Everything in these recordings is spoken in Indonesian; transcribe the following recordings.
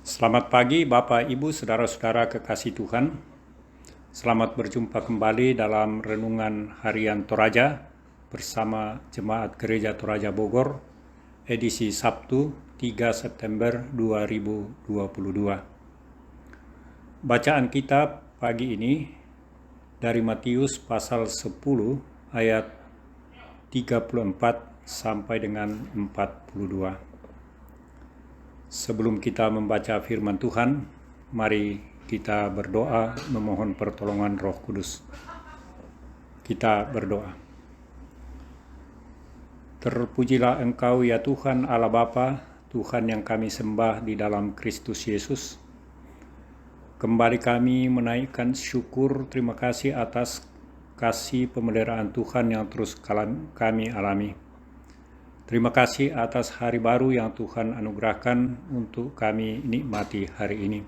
Selamat pagi Bapak, Ibu, Saudara-saudara kekasih Tuhan. Selamat berjumpa kembali dalam Renungan Harian Toraja bersama Jemaat Gereja Toraja Bogor, edisi Sabtu 3 September 2022. Bacaan kita pagi ini dari Matius pasal 10 ayat 34 sampai dengan 42. Sebelum kita membaca firman Tuhan, mari kita berdoa memohon pertolongan Roh Kudus. Kita berdoa. Terpujilah Engkau ya Tuhan Allah Bapa, Tuhan yang kami sembah di dalam Kristus Yesus. Kembali kami menaikkan syukur terima kasih atas kasih pemeliharaan Tuhan yang terus kami alami. Terima kasih atas hari baru yang Tuhan anugerahkan untuk kami nikmati hari ini.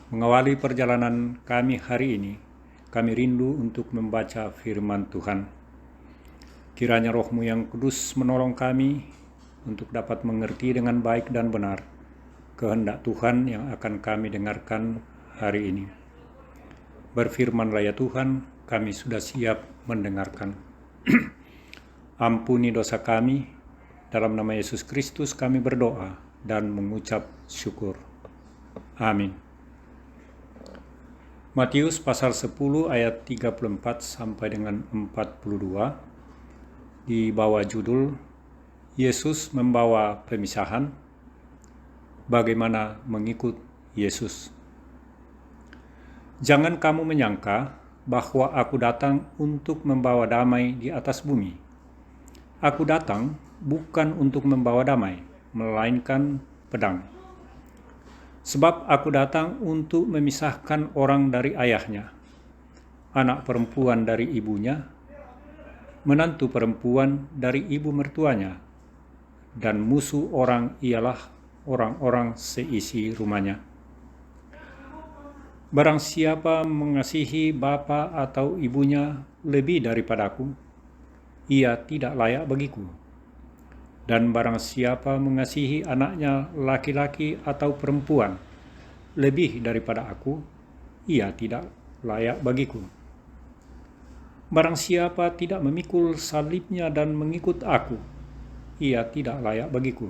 Mengawali perjalanan kami hari ini, kami rindu untuk membaca firman Tuhan. Kiranya Roh-Mu yang kudus menolong kami untuk dapat mengerti dengan baik dan benar kehendak Tuhan yang akan kami dengarkan hari ini. Berfirmanlah ya Tuhan, kami sudah siap mendengarkan. Ampuni dosa kami. Dalam nama Yesus Kristus kami berdoa dan mengucap syukur. Amin. Matius pasal 10 ayat 34 sampai dengan 42 di bawah judul Yesus membawa pemisahan, bagaimana mengikut Yesus. Jangan kamu menyangka bahwa aku datang untuk membawa damai di atas bumi. Aku datang bukan untuk membawa damai, melainkan pedang. Sebab aku datang untuk memisahkan orang dari ayahnya, anak perempuan dari ibunya, menantu perempuan dari ibu mertuanya, dan musuh orang ialah orang-orang seisi rumahnya. Barang siapa mengasihi bapa atau ibunya lebih daripadaku, ia tidak layak bagiku. Dan barang siapa mengasihi anaknya laki-laki atau perempuan lebih daripada aku, ia tidak layak bagiku. Barang siapa tidak memikul salibnya dan mengikut aku, ia tidak layak bagiku.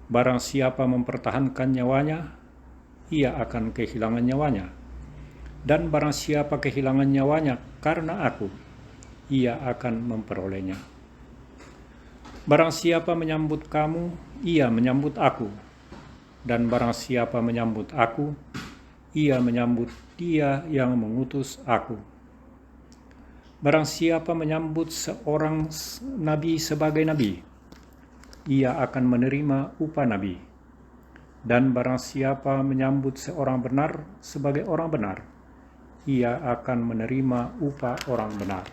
Barang siapa mempertahankan nyawanya, ia akan kehilangan nyawanya. Dan barang siapa kehilangan nyawanya karena aku, ia akan memperolehnya. Barang siapa menyambut kamu, ia menyambut aku. Dan barang siapa menyambut aku, ia menyambut Dia yang mengutus aku. Barang siapa menyambut seorang nabi sebagai nabi, ia akan menerima upah nabi. Dan barang siapa menyambut seorang benar sebagai orang benar, ia akan menerima upah orang benar.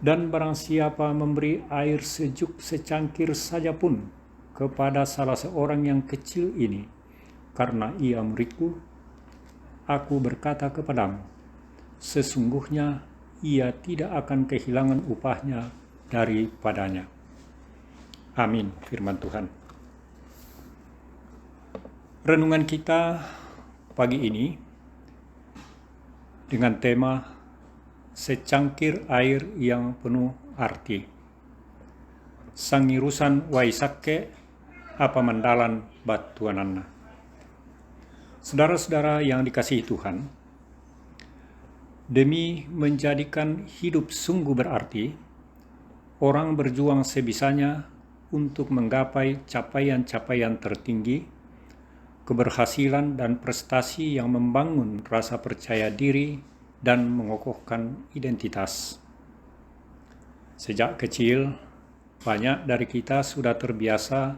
Dan barang siapa memberi air sejuk secangkir saja pun kepada salah seorang yang kecil ini, karena ia muridku, aku berkata kepadamu, sesungguhnya ia tidak akan kehilangan upahnya daripadanya. Amin, firman Tuhan. Renungan kita pagi ini dengan tema secangkir air yang penuh arti. Sangirusan waisakke apa mandalan batuananna. Saudara-saudara yang dikasihi Tuhan, demi menjadikan hidup sungguh berarti, orang berjuang sebisanya untuk menggapai capaian-capaian tertinggi, keberhasilan dan prestasi yang membangun rasa percaya diri dan mengokohkan identitas. Sejak kecil, banyak dari kita sudah terbiasa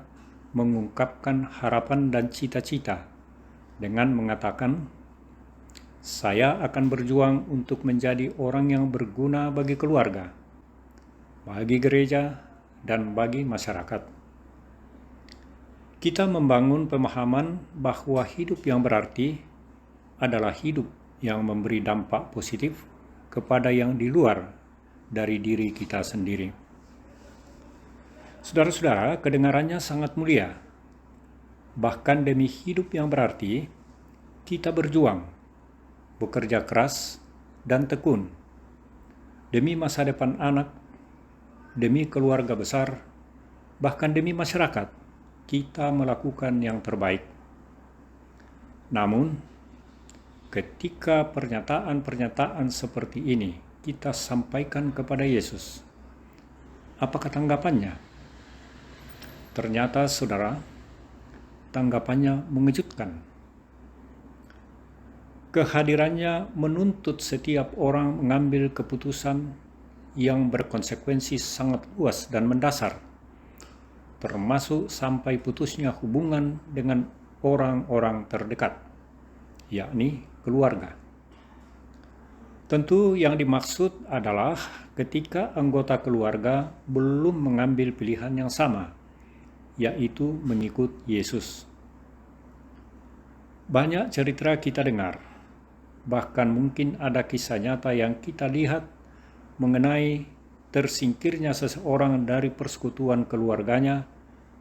mengungkapkan harapan dan cita-cita dengan mengatakan, saya akan berjuang untuk menjadi orang yang berguna bagi keluarga, bagi gereja, dan bagi masyarakat. Kita membangun pemahaman bahwa hidup yang berarti adalah hidup yang memberi dampak positif kepada yang di luar dari diri kita sendiri. Saudara-saudara, kedengarannya sangat mulia. Bahkan demi hidup yang berarti, kita berjuang, bekerja keras, dan tekun. Demi masa depan anak, demi keluarga besar, bahkan demi masyarakat, kita melakukan yang terbaik. Namun, ketika pernyataan-pernyataan seperti ini kita sampaikan kepada Yesus, apakah tanggapannya? Ternyata, saudara, tanggapannya mengejutkan. Kehadirannya menuntut setiap orang mengambil keputusan yang berkonsekuensi sangat luas dan mendasar, termasuk sampai putusnya hubungan dengan orang-orang terdekat, yakni keluarga. Tentu yang dimaksud adalah ketika anggota keluarga belum mengambil pilihan yang sama, yaitu mengikut Yesus. Banyak cerita kita dengar, bahkan mungkin ada kisah nyata yang kita lihat mengenai tersingkirnya seseorang dari persekutuan keluarganya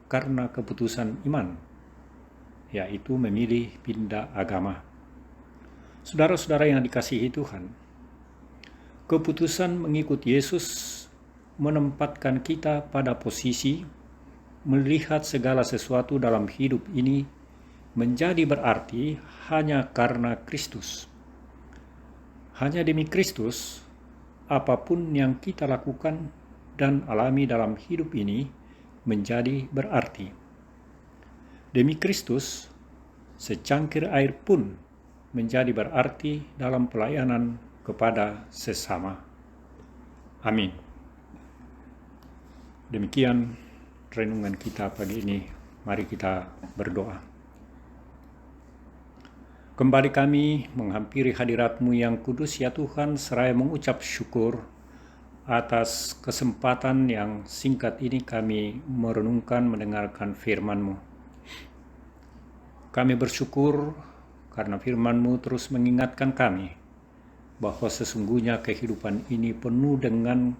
karena keputusan iman, yaitu memilih pindah agama. Saudara-saudara yang dikasihi Tuhan, keputusan mengikut Yesus menempatkan kita pada posisi melihat segala sesuatu dalam hidup ini menjadi berarti hanya karena Kristus. Hanya demi Kristus, apapun yang kita lakukan dan alami dalam hidup ini menjadi berarti. Demi Kristus, secangkir air pun menjadi berarti dalam pelayanan kepada sesama. Amin. Demikian renungan kita pagi ini. Mari kita berdoa. Kembali kami menghampiri hadirat-Mu yang kudus ya Tuhan, seraya mengucap syukur atas kesempatan yang singkat ini kami merenungkan mendengarkan firman-Mu. Kami bersyukur karena firman-Mu terus mengingatkan kami bahwa sesungguhnya kehidupan ini penuh dengan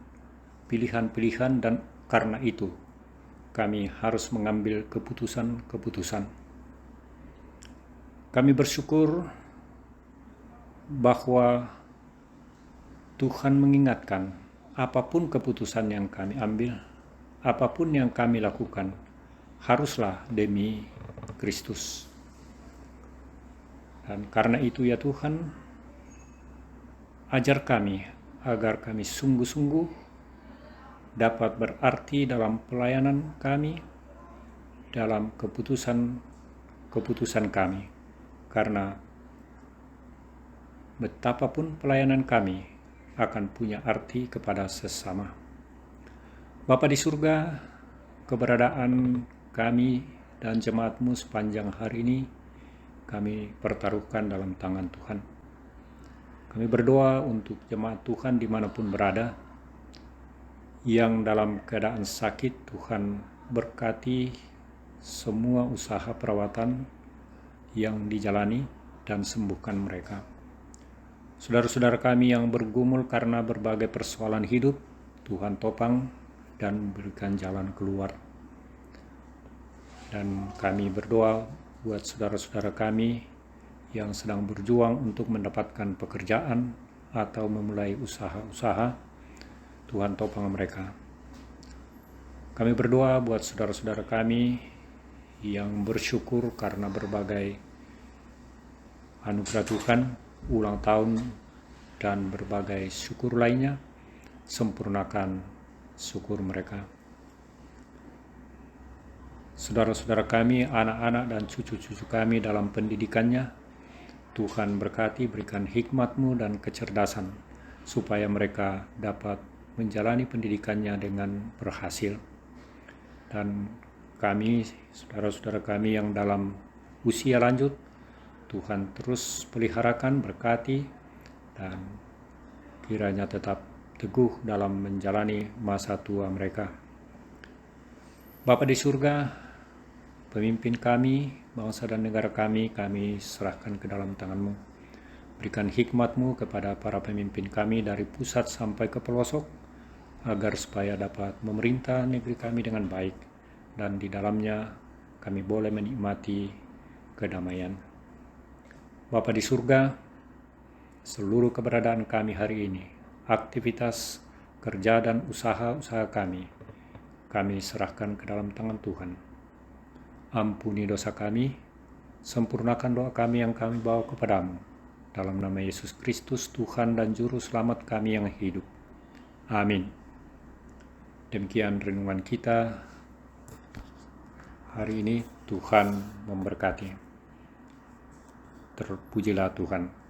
pilihan-pilihan, dan karena itu kami harus mengambil keputusan-keputusan. Kami bersyukur bahwa Tuhan mengingatkan apapun keputusan yang kami ambil, apapun yang kami lakukan, haruslah demi Kristus. Dan karena itu ya Tuhan, ajar kami agar kami sungguh-sungguh dapat berarti dalam pelayanan kami, dalam keputusan kami, karena betapapun pelayanan kami akan punya arti kepada sesama. Bapa di surga, keberadaan kami dan jemaat-Mu sepanjang hari ini kami pertaruhkan dalam tangan Tuhan. Kami berdoa untuk jemaat Tuhan dimanapun berada, yang dalam keadaan sakit. Tuhan berkati semua usaha perawatan yang dijalani dan sembuhkan mereka. Saudara-saudara kami yang bergumul karena berbagai persoalan hidup, Tuhan topang dan berikan jalan keluar. Dan kami berdoa buat saudara-saudara kami yang sedang berjuang untuk mendapatkan pekerjaan atau memulai usaha-usaha, Tuhan topang mereka. Kami berdoa buat saudara-saudara kami yang bersyukur karena berbagai anugerah Tuhan, ulang tahun, dan berbagai syukur lainnya. Sempurnakan syukur mereka. Saudara-saudara kami, anak-anak dan cucu-cucu kami dalam pendidikannya, Tuhan berkati, berikan hikmat-Mu dan kecerdasan supaya mereka dapat menjalani pendidikannya dengan berhasil. Dan kami, saudara-saudara kami yang dalam usia lanjut, Tuhan terus peliharakan, berkati, dan kiranya tetap teguh dalam menjalani masa tua mereka. Bapa di surga, pemimpin kami, bangsa dan negara kami serahkan ke dalam tangan-Mu. Berikan hikmat-Mu kepada para pemimpin kami dari pusat sampai ke pelosok, agar supaya dapat memerintah negeri kami dengan baik, dan di dalamnya kami boleh menikmati kedamaian. Bapa di surga, seluruh keberadaan kami hari ini, aktivitas, kerja dan usaha-usaha kami serahkan ke dalam tangan Tuhan. Ampuni dosa kami, sempurnakan doa kami yang kami bawa kepadamu, dalam nama Yesus Kristus, Tuhan dan Juru Selamat kami yang hidup. Amin. Demikian renungan kita hari ini. Tuhan memberkati. Terpujilah Tuhan.